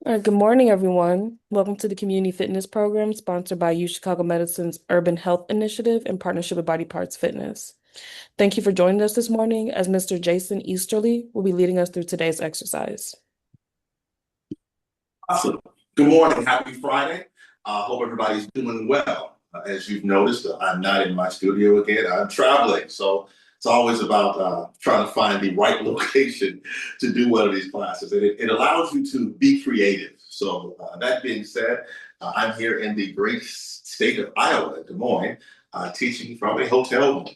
All right, good morning, everyone. Welcome to the Community Fitness Program sponsored by U Chicago Medicine's Urban Health Initiative in partnership with Body Parts Fitness. Thank you for joining us this morning as Mr. Jason Easterly will be leading us through today's exercise. Awesome. Good morning. Happy Friday. Hope everybody's doing well. As you've noticed, I'm not in my studio again. I'm traveling. So it's always about trying to find the right location to do one of these classes. And it allows you to be creative. So that being said, I'm here in the great state of Iowa, Des Moines, teaching from a hotel room.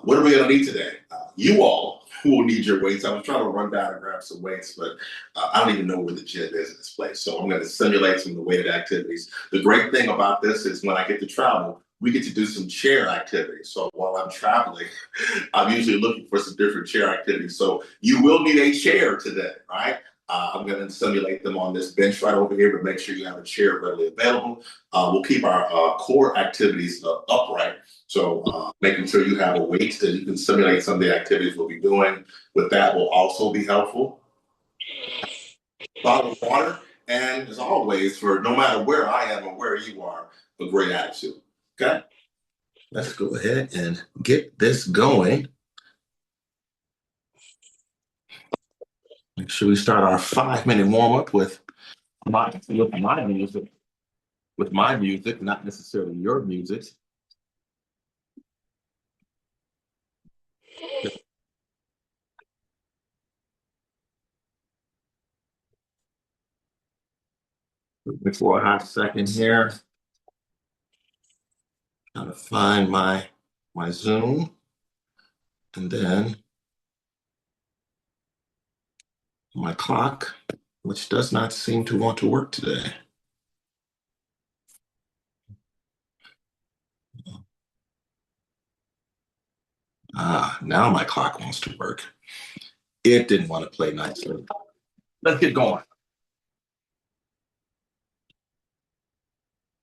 What are we going to need today? You all will need your weights. I was trying to run down and grab some weights, but I don't even know where the gym is in this place. So I'm going to simulate some of the weighted activities. The great thing about this is when I get to travel, we get to do some chair activities. So while I'm traveling, I'm usually looking for some different chair activities. So you will need a chair today, right? I'm going to simulate them on this bench right over here, but make sure you have a chair readily available. We'll keep our core activities upright. So making sure you have a weight that you can simulate some of the activities we'll be doing with that will also be helpful. Bottle of water, and as always, for no matter where I am or where you are, a great attitude. Okay, let's go ahead and get this going. Make sure we start our 5-minute warm up with my music, not necessarily your music. For a hot second here, trying to find my Zoom, and then my clock, which does not seem to want to work today. Now my clock wants to work. It didn't want to play nicely. Let's get going.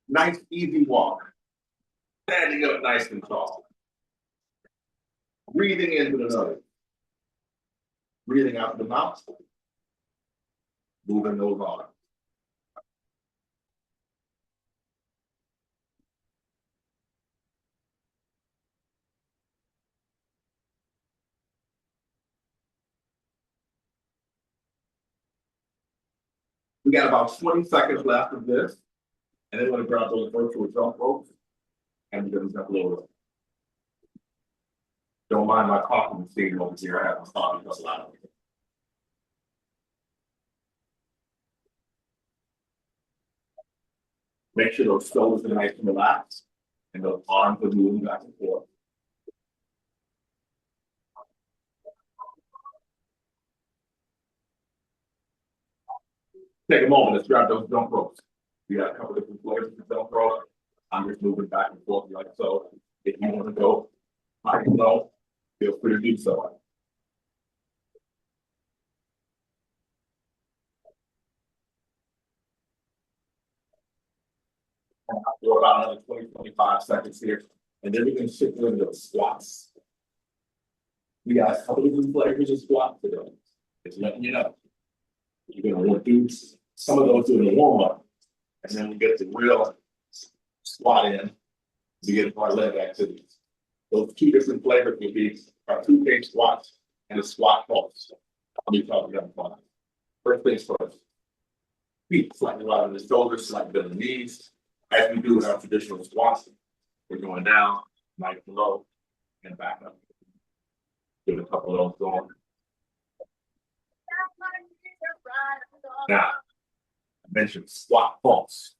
Nice, easy walk. Standing up nice and tall. Breathing into the nose. Breathing out the mouth. Moving those arms. We got about 20 seconds left of this. And then we're going to grab those virtual jump ropes and we're going to jump a little bit. Don't mind my coffee machine over here. I have my coffee because a lot of it. Make sure those shoulders are nice and relaxed and those arms are moving back and forth. Take a moment, let's grab those jump ropes. We got a couple different flavors of jump rope. I'm just moving back and forth like so. If you want to go high and low, feel free to do so. For about another 20, 25 seconds here. And then we can shift into the squats. We got a couple different flavors of squats today. Just letting you know. You're going to want to do some of those in the warm up. And then we get the real squat in to get our leg activities. Those two different flavors will be our 2K squats and a squat pulse. I'll be talking about that. First things first. Feet slightly wide on the shoulders, slightly bend the knees. As we do with our traditional squats, we're going down, nice and low, and back up. Give a couple of those going. Now, I mentioned squat pulse.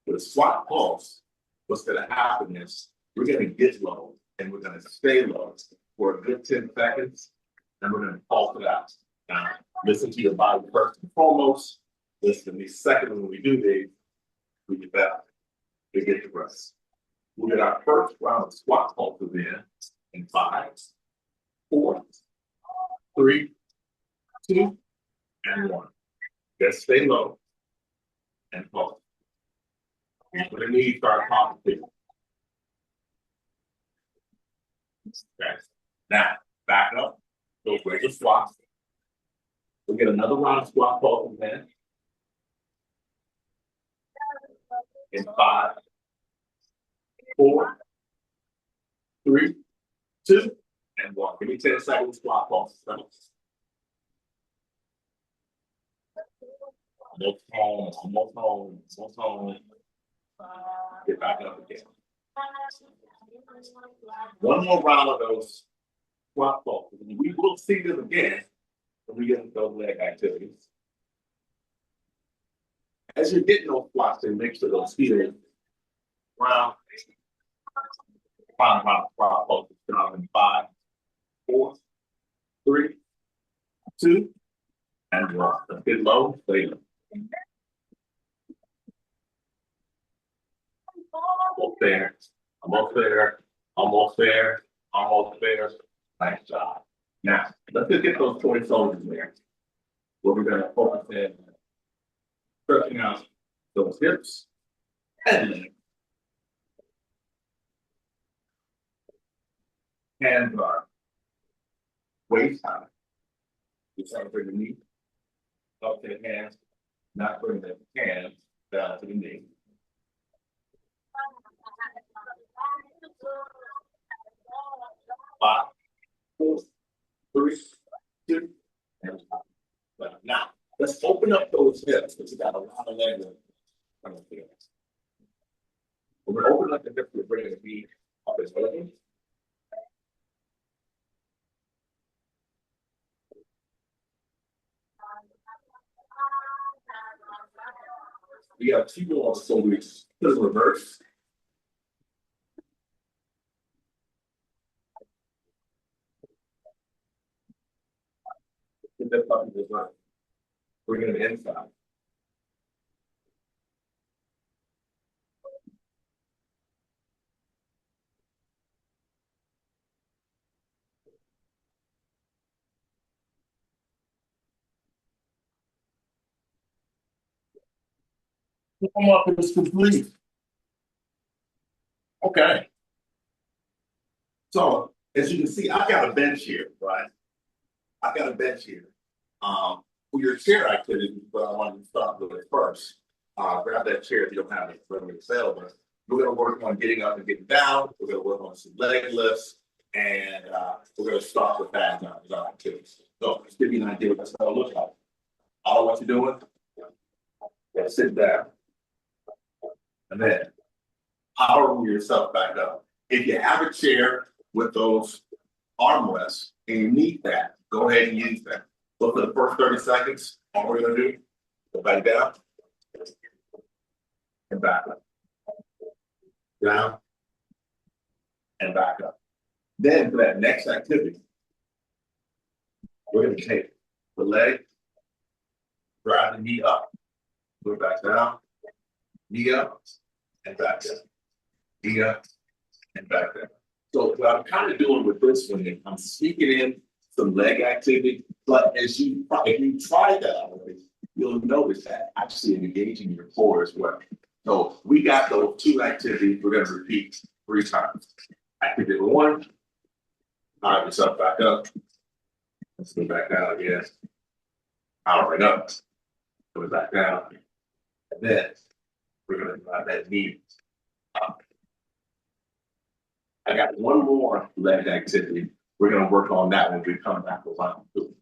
With a squat pulse, what's going to happen is we're going to get low and we're going to stay low for a good 10 seconds, and we're going to pulse it out. Now, listen to your body first and foremost. Listen to me second when we do these. We get back. We get the rest. We'll get our first round of squat pulses in 5, 4, 3, 2, and 1. Just stay low and pulse. When the knees start popping. Okay. Now, back up. Those regular squats. We'll get another round of squat pulses in. In 5, 4, 3, 2, and 1. Give me 10 seconds. Squat pulse. Almost home. Almost home. Almost home. Get back up again. One more round of those squat pulses. We will see them again when we get into those leg activities. As you're getting those squats in, make sure those feet are round. Final round of squat pulses. In 5, 4, 3, 2, and 1. Let's get low. Stay low. Almost there. Almost there. Almost there. Almost there. Nice job. Now, let's just get those toy soldiers there. Where we're going to focus in stretching out those hips and legs. Hands are waist high. You start to bring the knee up to the hands, not bring the hands down to the knee. Five, 4, 3, 2, and 1. Now, let's open up those hips because we got a lot of leg room. We're going to open up the hips, we're bringing the knee up as well. We have 2 more, so we put it reverse. Put that button to the right. Bring it inside. Come up, it's complete. Okay. So as you can see, I've got a bench here, right? I've got a bench here. For your chair activity, but I wanted to start with it first. Grab that chair if you don't have it readily available. We're going to work on getting up and getting down. We're going to work on some leg lifts, and we're going to start with that as our activities. So just give you an idea what that's going to look like. All what you're doing, sit down, and then power yourself back up. If you have a chair with those armrests and you need that, go ahead and use that. So for the first 30 seconds, all we're going to do, go back down and back up. Down and back up. Then for that next activity, we're going to take the leg, drive the knee up, go back down, knee up, and back down. Knee up, and back down. So what I'm kind of doing with this one is I'm sneaking in some leg activity, but if you try that already, you'll notice that actually engaging your core as well. So we got those 2 activities we're going to repeat 3 times. Activity 1, power yourself back up. Let's go back down again. Powering up. Go back down. And then we're going to drive that knee up. I got one more leg activity. We're going to work on that when we come back around to it.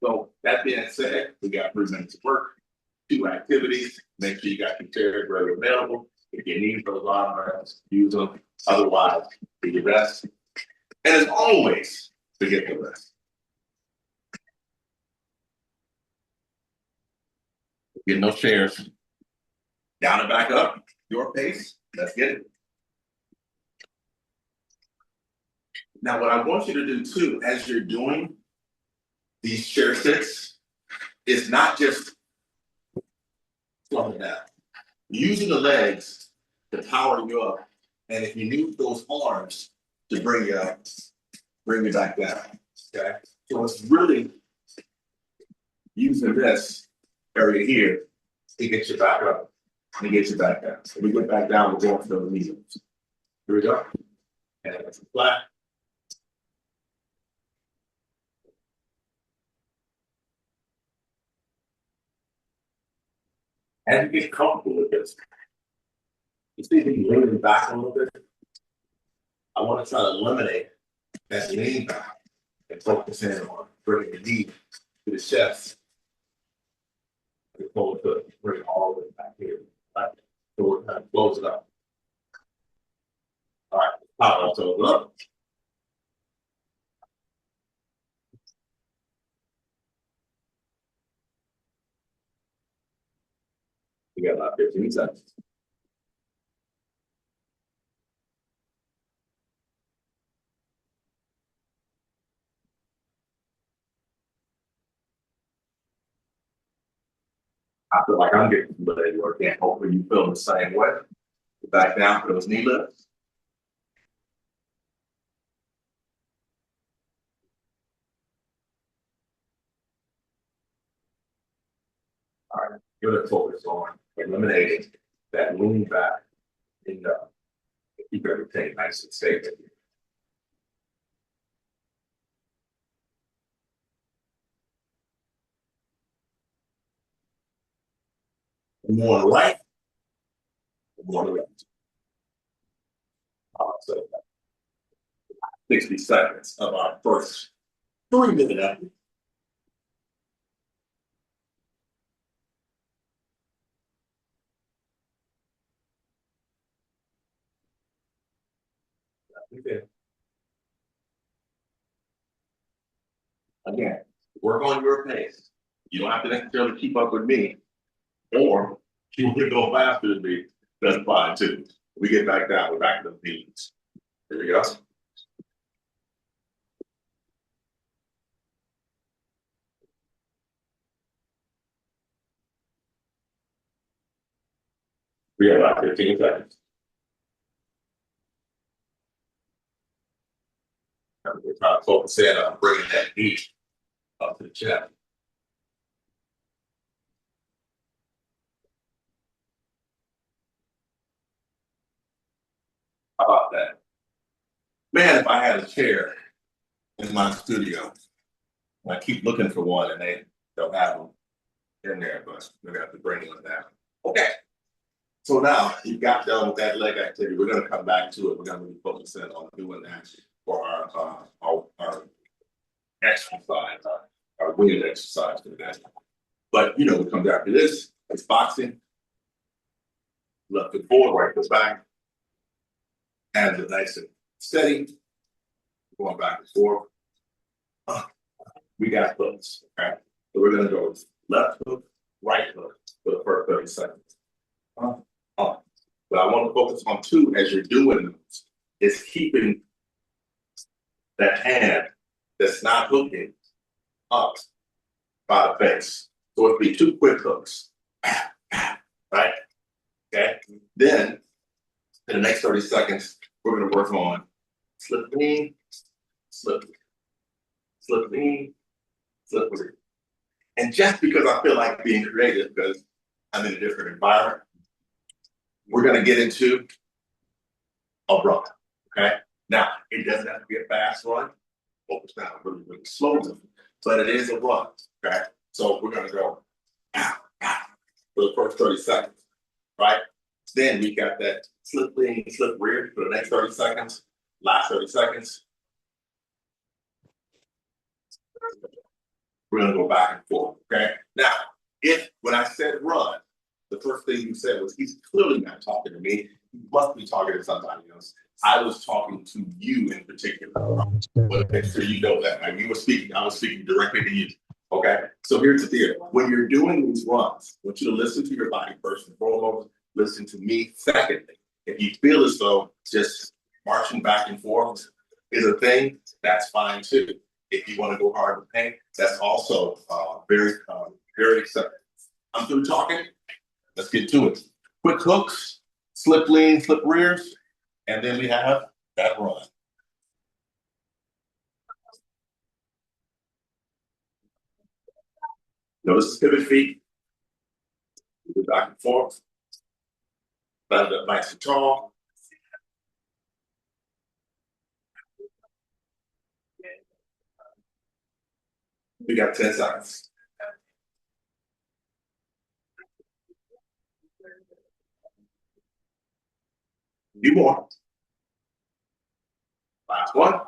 So that being said, we got 3 minutes of work, 2 activities. Make sure you got your chair ready available. If you need those armrests, use them. Otherwise, do your best. And as always, forget the rest. Get those chairs down and back up. Your pace. Let's get it. Now, what I want you to do too, as you're doing these chair sits, is not just slowing down. Using the legs to power you up. And if you need those arms to bring you up, bring you back down. Okay. So it's really using this area here to get you back up and get you back down. So we get back down, we're going to those knees. Here we go. And it's flat. As you get comfortable with this, You see me leaning back a little bit? I want to try to eliminate that lean back and focus in on bringing the knee to the chest. Bring it all the way back here. Right? So we're kind of close it up. All right, power also up. We got about 15 seconds. I feel like I'm getting some leg work in. Hopefully you feel the same way. Back down for those knee lifts. All right, you're gonna focus on eliminating that lean back and keep everything nice and stable. More on the right, more on the left. So 60 seconds of our first 3-minute effort. Okay. Again, work on your pace. You don't have to necessarily keep up with me, or if you want to go faster than me, that's fine too. We get back down, we're back to the knees. Here we go. We have about 15 seconds. We're trying to focus in on bringing that knee up to the chest. How about that? Man, if I had a chair in my studio, I keep looking for one and they don't have them in there, but we're gonna have to bring one down. Okay. So now you got done with that leg activity. We're gonna come back to it. We're gonna be focusing on doing that for our exercise, our weighted exercise for the day. But you know, what comes after this, it's boxing. Left foot forward, right foot back. Hands are nice and steady. Going back and forth. We got hooks. Okay. So we're gonna go left hook, right hook for the first 30 seconds. But I want to focus on two as you're doing this, is keeping that hand that's not hooking up by the face. So it'd be two quick hooks. Right? Okay. Then in the next 30 seconds, we're gonna work on slip lean, slip, slip lean, slip lean. And just because I feel like being creative, because I'm in a different environment, we're gonna get into a run. Okay. Now it doesn't have to be a fast run. Focus down really, really slowly, but it is a run. Okay. So we're gonna go for the first 30 seconds. Right. Then we got that slip lean, slip rear for the next 30 seconds. Last 30 seconds. We're gonna go back and forth. Okay. Now, if when I said run, the first thing you said was he's clearly not talking to me. He must be talking to somebody else. I was talking to you in particular. But make sure you know that. Like, you were speaking, I was speaking directly to you. Okay. So here's the deal. When you're doing these runs, I want you to listen to your body first and foremost. Listen to me secondly. If you feel as though just marching back and forth is a thing, that's fine too. If you want to go hard with paint, that's also very acceptable. I'm through talking. Let's get to it. Quick hooks, slip lean, slip rears, and then we have that run. Notice the pivot feet. Go back and forth. Stand up nice and tall. We got 10 seconds. Few more. Last one.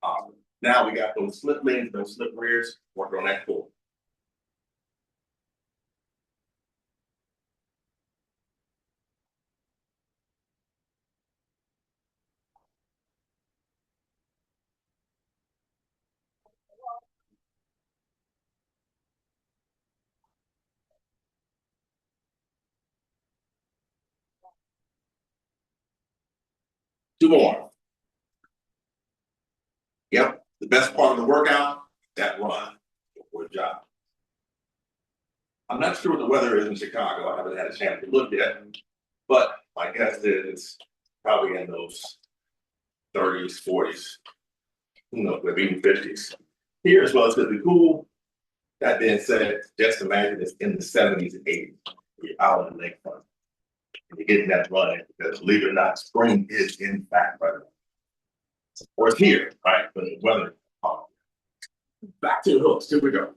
Awesome. Now we got those slip leans, those slip rears, work on that core. Two more. Yep. The best part of the workout, that run. Good job. I'm not sure what the weather is in Chicago. I haven't had a chance to look yet, but my guess is it's probably in those 30s, 40s, who knows, maybe even 50s. Here as well, it's going to be cool. That being said, just imagine it's in the 70s and 80s. You're out on the lakefront. And you're getting that running because believe it or not, spring is in fact right. Or it's here, right? But the weather. Back to the hooks. Here we go.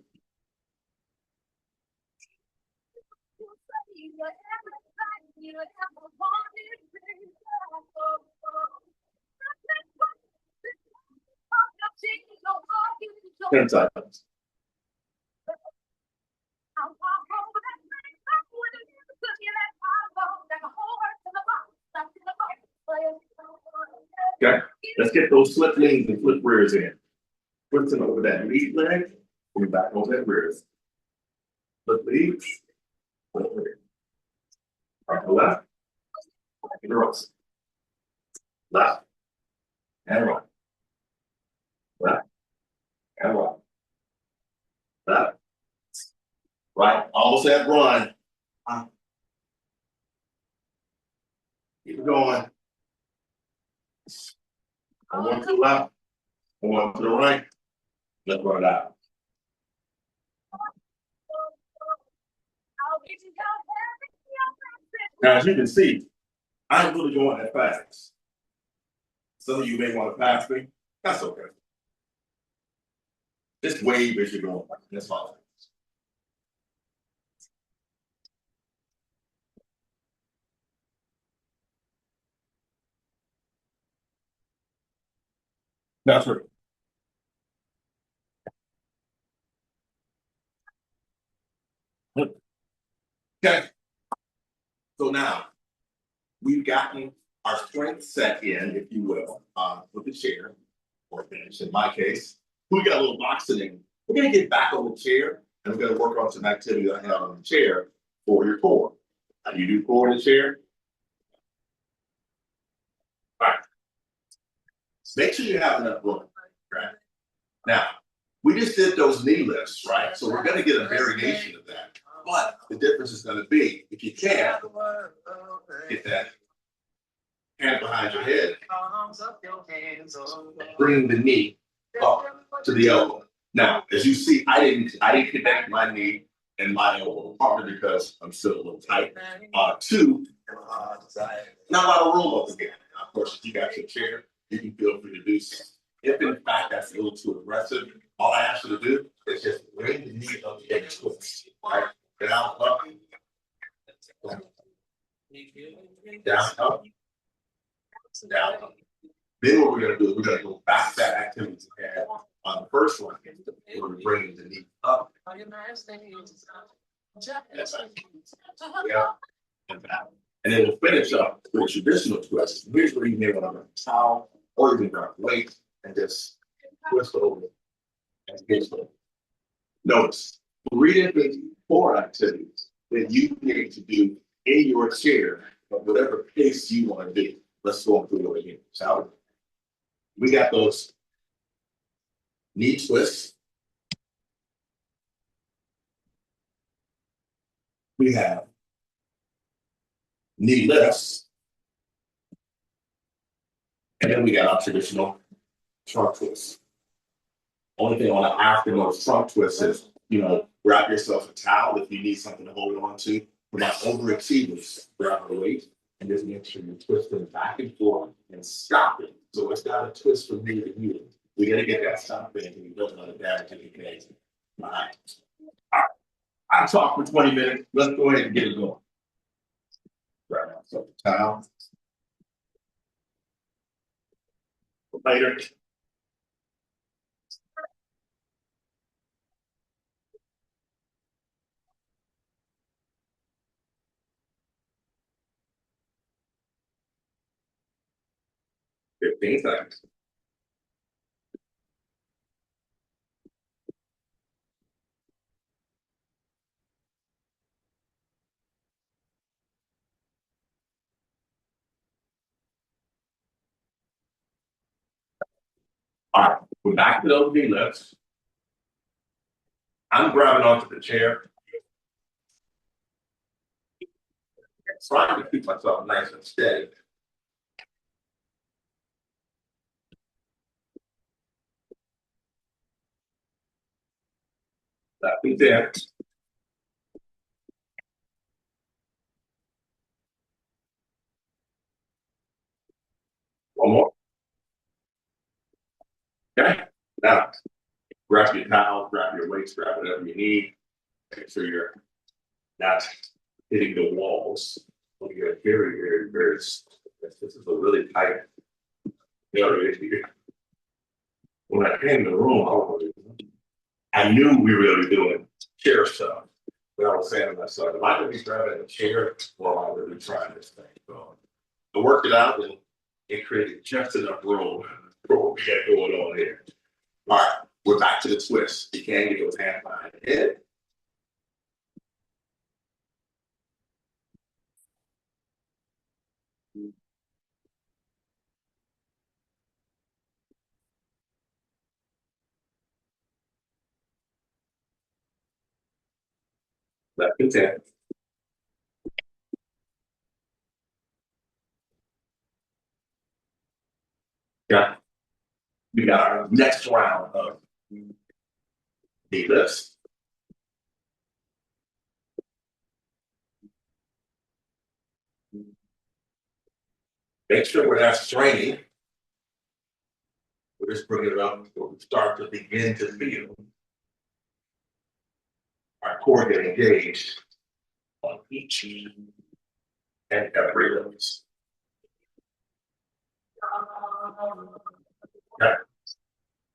Ten seconds. Okay, let's get those slip leans and flip rears in. Twisting over that lead leg, and back over that rears. Flip leads, flip rear. Right to left, and rows. Left, and right. Left, and right. Left, right. Almost that run. Keep it going. One to the left, one to the right. Let's run it out. Now, as you can see, I'm really going that fast. Some of you may want to pass me. That's okay. Just wave as you're going. That's all. That's right. Okay. So now we've gotten our strength set in, if you will, with the chair or bench. In my case, we got a little boxing in. We're going to get back on the chair and we're going to work on some activity that I have on the chair for your core. How do you do core in the chair? All right. Make sure you have enough room. Right? Now, we just did those knee lifts, right? So we're going to get a variation of that. But the difference is going to be, if you can, get that hand behind your head, bring the knee up to the elbow. Now, as you see, I didn't connect my knee and my elbow, partly because I'm still a little tight. Two, not a lot of room up again. Of course, if you got your chair, you can feel free to do so. If in fact that's a little too aggressive, all I ask you to do is just bring the knee up and twist. Right? Down, up, down, up, down, up. Then what we're going to do is we're going to go back to that activity we had on the first one. We're bringing the knee up. That's right. Yeah. And back. And then we'll finish up with a traditional twist. Here's where you may want to towel or you can grab a weight and just twist over and get it. Notice, 3 different core activities that you need to do in your chair at whatever pace you want to do. Let's go through it again. So we got those knee twists. We have knee lifts. And then we got our traditional trunk twists. Only thing I want to ask in those trunk twists is, grab yourself a towel if you need something to hold on to. For my overachievers, grab the weight and just make sure you twist it back and forth and stop it. So it's got a twist from knee to knee. We got to get that stop in and you don't want to damage any legs. All right. I'll talk for 20 minutes. Let's go ahead and get it going. Grab myself a towel. Later. Fifteen seconds. All right, we're back to those knee lifts. I'm grabbing onto the chair. Trying to keep myself nice and steady. That be there. One more. Okay. Now, grab your towel, grab your weights, grab whatever you need. Make sure you're not hitting the walls. You're very. This is a really tight area here. When I came in the room, I knew we were really doing chair stuff. But I was saying to myself, am I going to be grabbing a chair or am I going to be trying this thing? So I worked it out and it created just enough room for what we got going on here. All right, we're back to the twist. You can't get those hands behind your head. Left and 10. Yeah. We got our next round of knee lifts. Make sure we're not straining. We're just bringing it up where we start to begin to feel our core get engaged on each and every lift. Okay.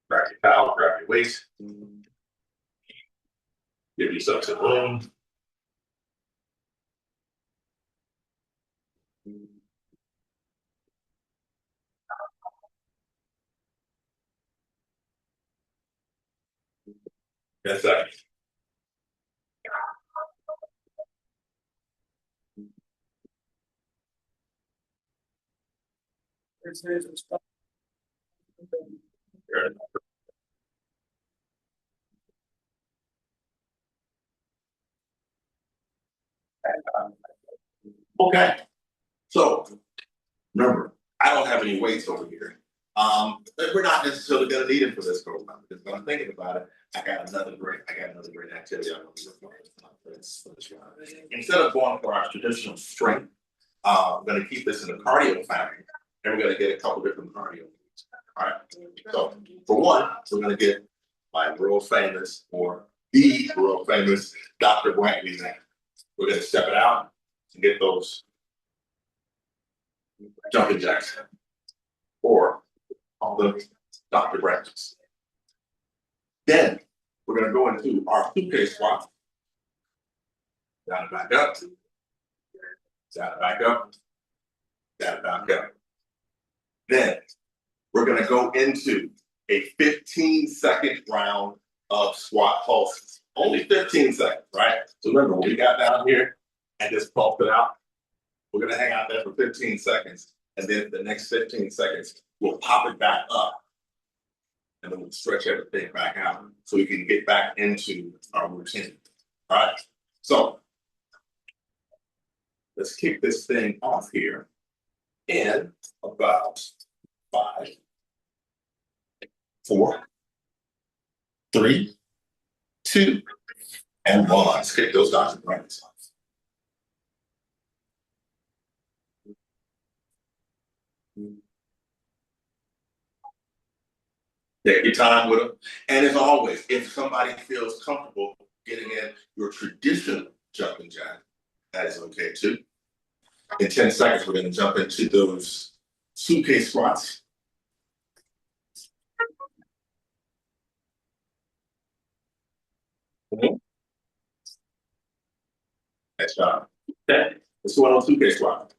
Grab your towel, grab your waist. Give yourself some room. That's that. Okay. So remember, I don't have any weights over here. We're not necessarily going to need it for this program because when I'm thinking about it, I got another great activity I'm going to do for this round. Instead of going for our traditional strength, I'm going to keep this in the cardio family, and we're going to get a couple different cardio. All right. So for one, we're going to get my world famous or the world famous Dr. Brantley's name. We're going to step it out and get those jumping jacks or all the Dr. Branches. Then we're going to go into our suitcase squat. Down and back up. Down and back up. Down and back up. Then we're going to go into a 15-second round of squat pulses. Only 15 seconds, right? So remember, when we got down here and just pulsed it out, we're going to hang out there for 15 seconds. And then the next 15 seconds, we'll pop it back up. And then we'll stretch everything back out so we can get back into our routine. All right. So let's kick this thing off here in about 5, 4, 3, 2, and 1. Let's kick those Dr. Brantley's off. Take your time with them. And as always, if somebody feels comfortable getting in your traditional jumping jack, that is okay too. In 10 seconds, we're going to jump into those suitcase squats. Nice job. Okay, let's go on suitcase squat.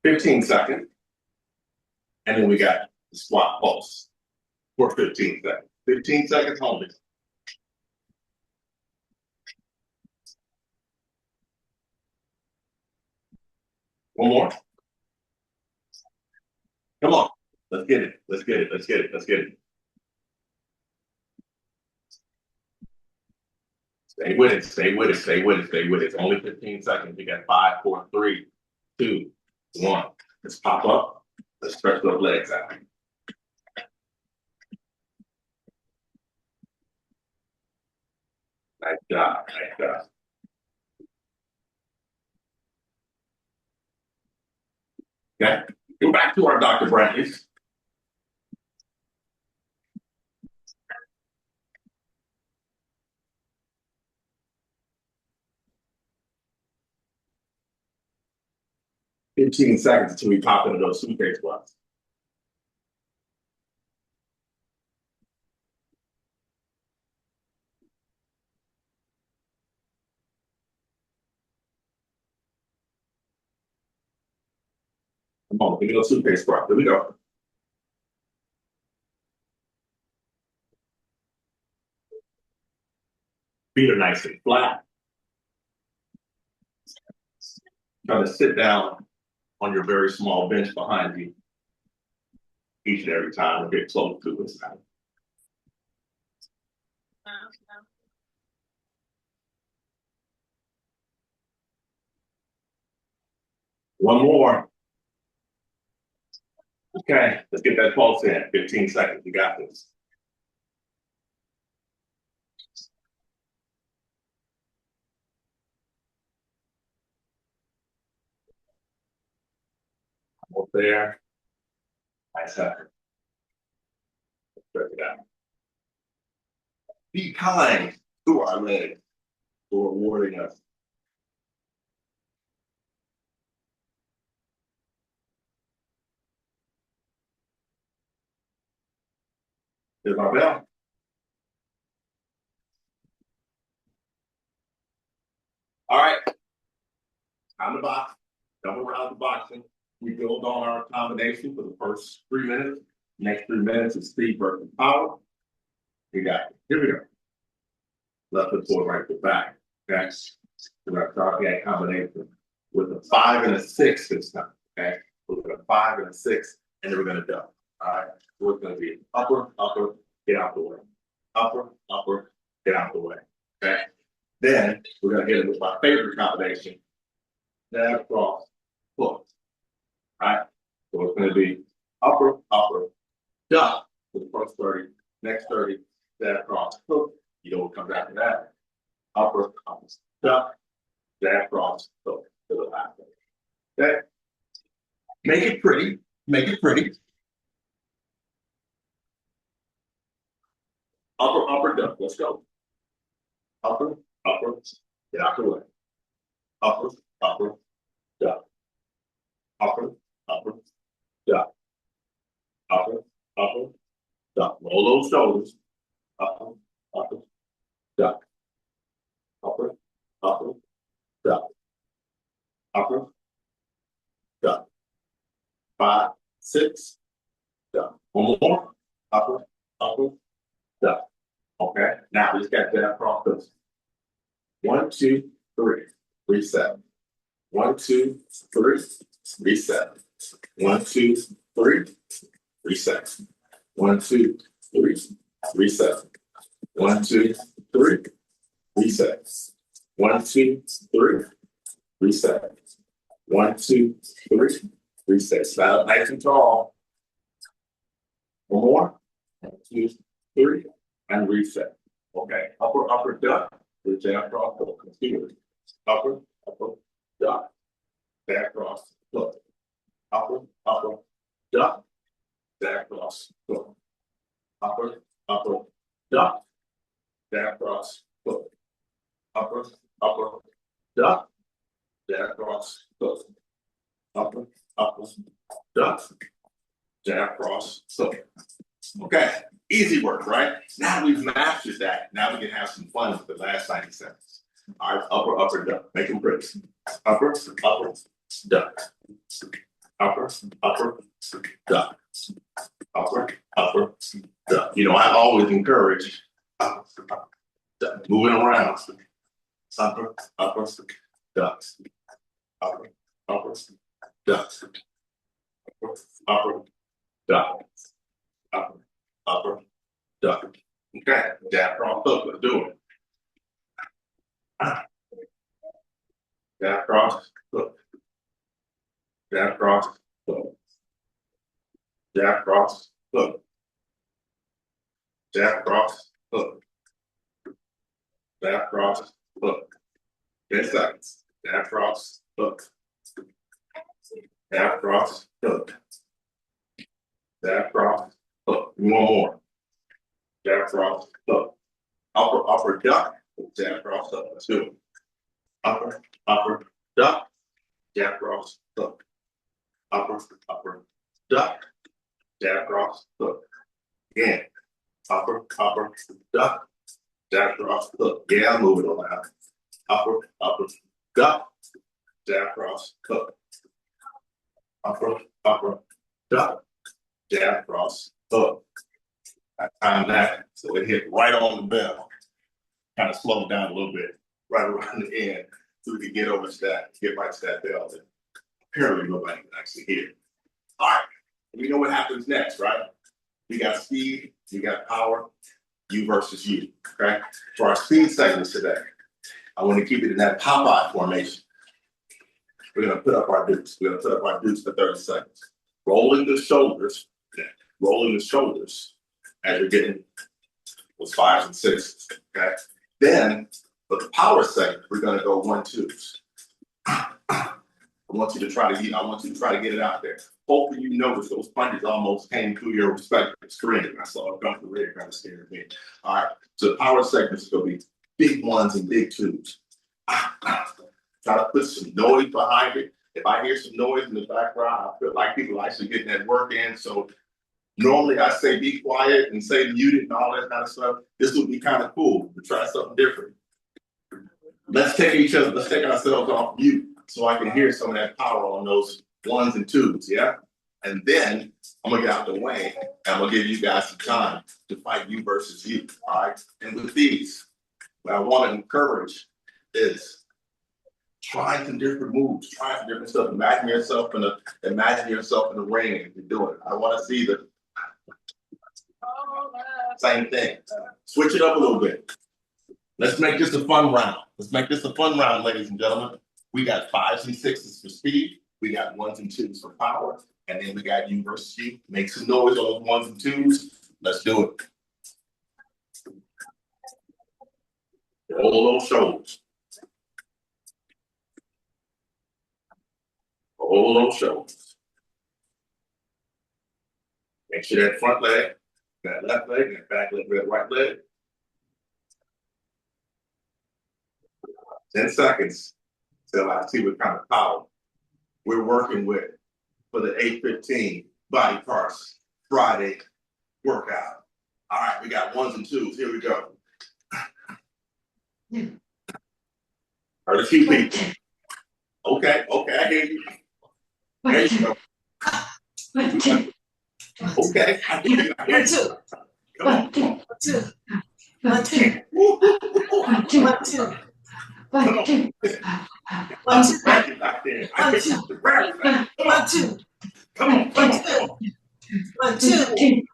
$15 seconds. And then we got the squat pulse for 15 seconds. 15 seconds only. One more. Come on. Let's get it. Let's get it. Let's get it. Let's get it. Stay with it. Stay with it. Stay with it. Stay with it. It's only 15 seconds. We got 5, 4, 3, 2, 1. Let's pop up. Let's stretch those legs out. Nice job. Nice job. Okay. Go back to our Dr. Brantley's. "15 seconds until we pop into those suitcase squats. Come on, give me those suitcase squats. Here we go. Feet are nice and flat. Try to sit down on your very small bench behind you each and every time we get close to this time. One more. Okay, let's get that pulse in. 15 seconds. We got this. Up there. Nice effort. Stretch it out. Be kind to our legs for rewarding us. Here's our bell. All right. On the box. Double round of boxing. We build on our combination for the first 3 minutes. Next 3 minutes is speed versus power. We got it. Here we go. Left foot forward, right foot back. Okay. We're going to start that combination with a 5 and a 6 this time. Okay. We're going to 5 and a 6, and then we're going to double. All right. So it's going to be upper, upper, get out the way. Upper, upper, get out the way. Okay. Then we're going to hit it with my favorite combination. Jab, cross, hook. All right. So it's going to be upper, upper, duck for the first 30. Next 30, jab, cross, hook. You know what comes after that? Upper, upper, duck, jab, cross, hook to the last. Okay. Make it pretty. Make it pretty. Upper, upper, duck. Let's go. Upper, upper, get out the way. Upper, upper, duck. Upper, upper, duck. Upper, upper, duck. Roll those shoulders. Upper, upper, duck. Upper, upper, duck. Upper, duck. 5, 6, duck. One more. Upper, upper, duck. Okay. Now we just got that across this. 1, 2, 3. Reset. 1, 2, 3. Reset. 1, 2, 3. Reset. 1, 2, 3. Reset. 1, 2, 3. Reset. 1, 2, 3. Reset. 1, 2, 3. Reset. Stand up nice and tall. One more. 1, 2, 3. And reset. Okay. Upper, upper, duck. With jab, cross, hook. Continue. Upper, upper, duck. Jab, cross, hook. Upper, upper, duck. Jab, cross, hook. upper, upper, duck, jab, cross, hook. Okay, easy work, right? Now we've mastered that. Now we can have some fun with the last 90 seconds. All right, upper, upper, duck. Make them pretty. Upper, upper, duck. Upper, upper, duck. Upper, upper, duck. You know, I always encourage upper, upper, duck. Moving around. Upper, upper, duck. Upper, upper, duck. Upper, duck. Upper, upper, duck. Okay, jab, cross, hook. Let's do it. Jab, cross, hook. Jab, cross, hook. Jab, cross, hook. Jab, cross, hook. Jab, cross, hook. 10 seconds. Jab, cross, hook. Jab, cross, hook. Jab, cross, hook. One more. Jab, cross, hook. Upper, upper, duck. Jab, cross, hook. Let's do it. Upper, upper, duck. Jab, cross, hook. Upper, upper, duck. Jab, cross, hook. Again. Upper, upper, duck. Jab, cross, hook. Yeah, I'm moving on now. Upper, upper, duck. Jab, cross, hook. Upper, upper, duck. Jab, cross, hook. I timed that, so it hit right on the bell. Kind of slowed down a little bit, right around the end, so we could get over to that, get right to that bell. And apparently nobody can actually hear it. All right, we know what happens next, right? We got speed, we got power, you versus you, okay? For our speed segments today, I want to keep it in that Popeye formation. We're gonna put up our dukes. We're gonna put up our dukes for 30 seconds. Rolling the shoulders, as you're getting those 5s and 6s, okay? Then, for the power segment, we're gonna go 1-2s. I want you to try to get it out there. Hopefully you notice those punches almost came through your respective screen. I saw a dump the red, kind of scared me. All right, so the power segment is gonna be big 1s and big 2s. Try to put some noise behind it. If I hear some noise in the background, I feel like people are actually getting that work in. So normally I say be quiet and say muted and all that kind of stuff. This would be kind of cool to try something different. Let's take ourselves off mute so I can hear some of that power on those 1s and 2s, yeah? And then I'm gonna get out the way and I'm gonna give you guys some time to fight you versus you, all right? And with these, what I want to encourage is try some different moves, try some different stuff. Imagine yourself in the ring and you're doing it. I want to see the same thing. Switch it up a little bit. Let's make this a fun round. Ladies and gentlemen. We got 5s and 6s for speed. We got 1s and 2s for power. And then we got you versus you. Make some noise on those 1s and 2s. Let's do it. Roll those shoulders. Roll those shoulders. Make sure that front leg, that left leg, that back leg, that right leg. 10 seconds till I see what kind of power we're working with for the 8:15 Body Parts Friday workout. All right, we got 1s and 2s. Here we go. Heard a few people. Okay, I hear you. There you go. Okay, I hear you. 1, 2. Come on. 1, 2. 1, 2. 1, 2. 1, 2. Come on. 1, 2. Back it back there. I hear you. Grab it back. 1, 2. Come on. 1, 2. 1, 2.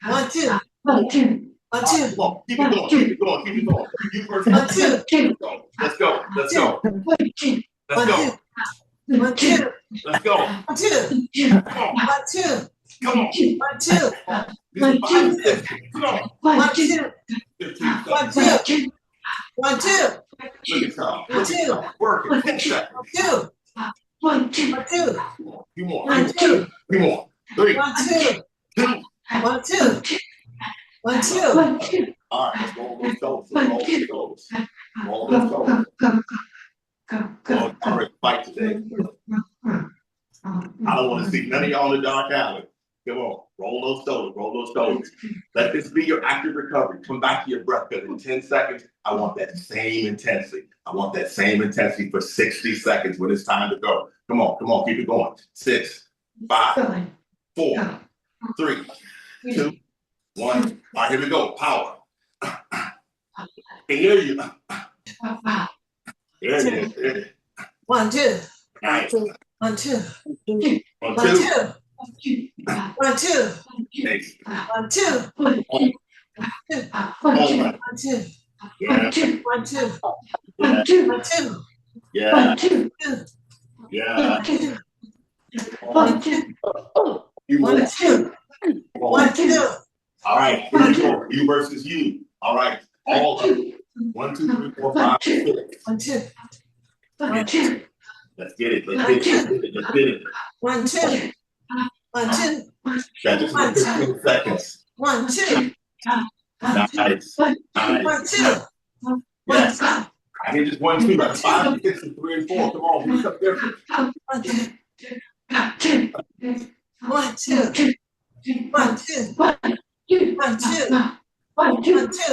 1, 2. 1, 2. 1, 2. Come on. Keep it going. You first. 1, 2. Let's go. 1, 2. 1, 2. Let's go. 1, 2. Let's go. 1, 2. Come on. 1, 2. Come on. 1, 2. Come on. 1, 2. 15 1, seconds. 2. 1, 2. Look at Tom. Working. 10 seconds. 2. 1, 2. 1, 2. Few more. 1, 2. Few more. 3. 1, 2. 1, 2. 1, 2. 1, 2. All right, let's roll those shoulders. Roll those shoulders. Well, I'm ready to fight today. I don't want to see none of y'all in the dark alley. Come on, roll those shoulders, roll those shoulders. Let this be your active recovery. Come back to your breath, because in 10 seconds, I want that same intensity. I want that same intensity for 60 seconds when it's time to go. Come on, keep it going. 6, 5, 4, 3, 2, 1. All right, here we go. Power. I can hear you. There it is. There it is. 1, 2. Nice. 1, 2. 1, 1, 2. 2. 1, 2. Nice. 1, 2. Oh, 1, 2. yeah. 1, 2. Yeah. 1, 2. Yeah. 2. Yeah. 1, 2. You 1, move. 2. 1, 2. All right, here we go. You versus you. All right, all of it. 1, 2, 3, 4, 5, 6. 1, 2. Let's get it. Let's get it. Let's get it. 1, 2. 1, 2. Got just 15 seconds. 1, 2. Nice. 1, Nice. 2. Yes. I can just 1, 2. That's 5, 6, and 3, and 4. Come on, who's up there? 1, 2. 1, 2. 1, 2. 1, 2. 1, 2. 1, 2.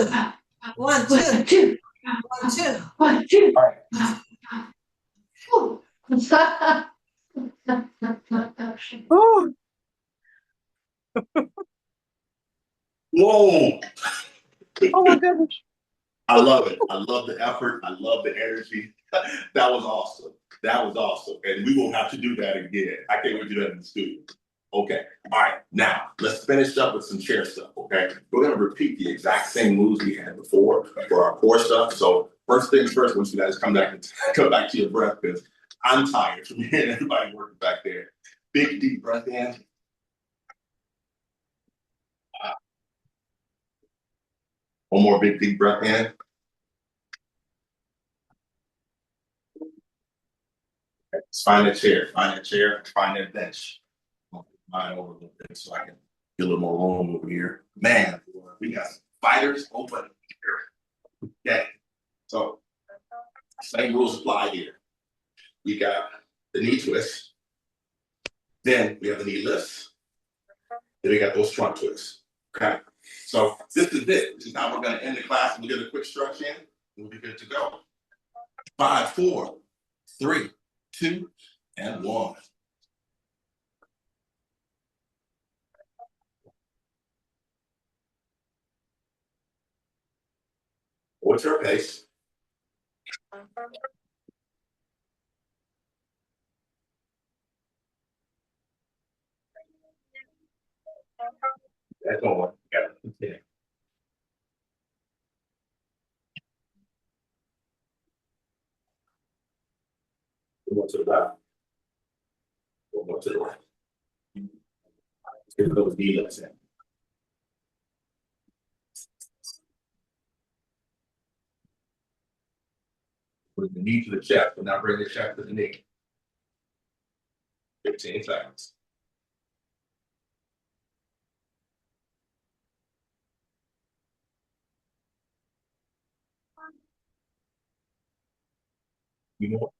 1, 2. 1, 2. All right. Whoa. Oh my goodness. I love it. I love the effort. I love the energy. That was awesome. That was awesome. And we will have to do that again. I can't wait to do that in the studio. Okay. All right. Now, let's finish up with some chair stuff, okay? We're going to repeat the exact same moves we had before for our core stuff. So first things first, once you guys come back to your breath, because I'm tired from hearing everybody working back there. Big, deep breath in. One more big, deep breath in. Find a chair, find that bench. Mine over a little bit so I can get a little more room over here. Man, we got some fighters open here. Okay, so same rules apply here. We got the knee twist, then we have the knee lifts, then we got those front twists. Okay, so this is it. This is how we're going to end the class. We'll get a quick stretch in, and we'll be good to go. 5, 4, 3, 2, and 1. What's your pace? That's one. Got it. Yeah. One to the left. One to the right. Get those knee lifts in. Bring the knee to the chest, but not bring the chest to the knee. 15 seconds. You know,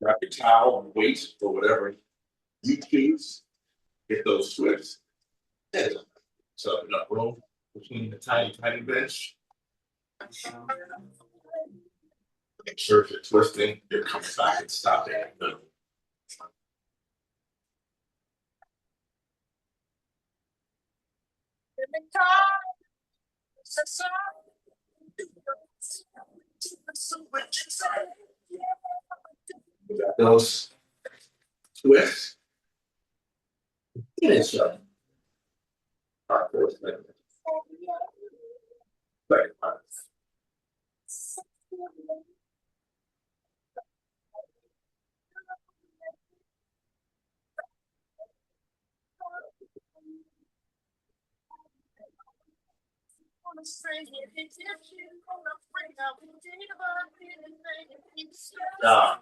grab your towel or weight or whatever you choose. Get those twists. So enough room between the tiny bench. Make sure if you're twisting, you're coming back and stopping at the middle. We got those twists. Finish up. All right, 4 seconds. Right. Now,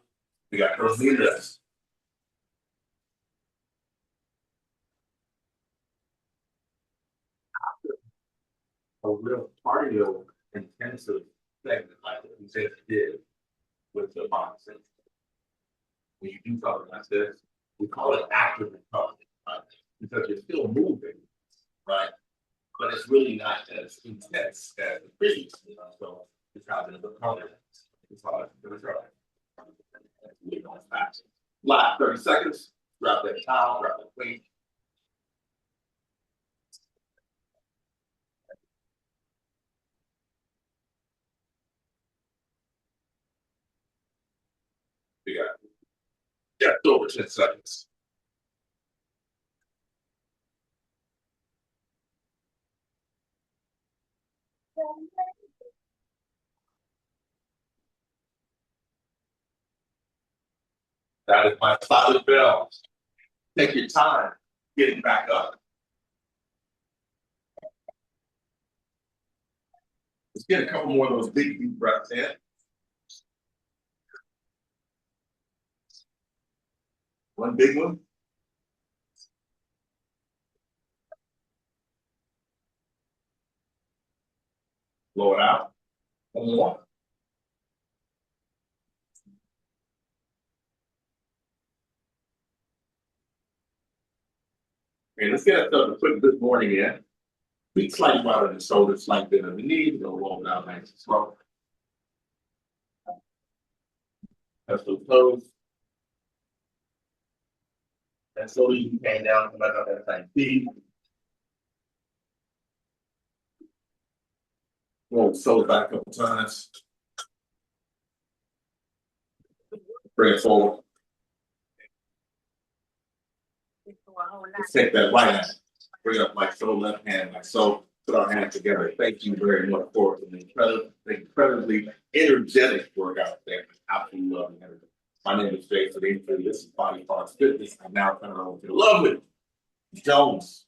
we got those knee lifts. A real cardio intensive segment like what we just did with to the body. When you do something like this, we call it active recovery, right? Because you're still moving, right? But it's really not as intense as the previous, so it's how the recovery. It's how the recovery. We're going fast. Last 30 seconds. Grab that towel, grab that weight. We got just over 10 seconds. That is my solid bell. Take your time getting back up. Let's get a couple more of those big deep breaths in. One big one. Blow it out. One more. Okay, let's get a quick good morning in. Feet slightly wider than the shoulders, slight bend of the knees. Go roll down nice and slow. Touch those toes. And slowly you can down, come back up that same feet. Roll the shoulders back a couple times. Bring it forward. Let's take that right hand. Bring up like so, left hand like so. Put our hands together. Thank you very much for an incredibly energetic workout there. Absolutely loving everything. My name is Jason Easter. This is Body Parts Fitness. I'm now turning over to the lovely Jones.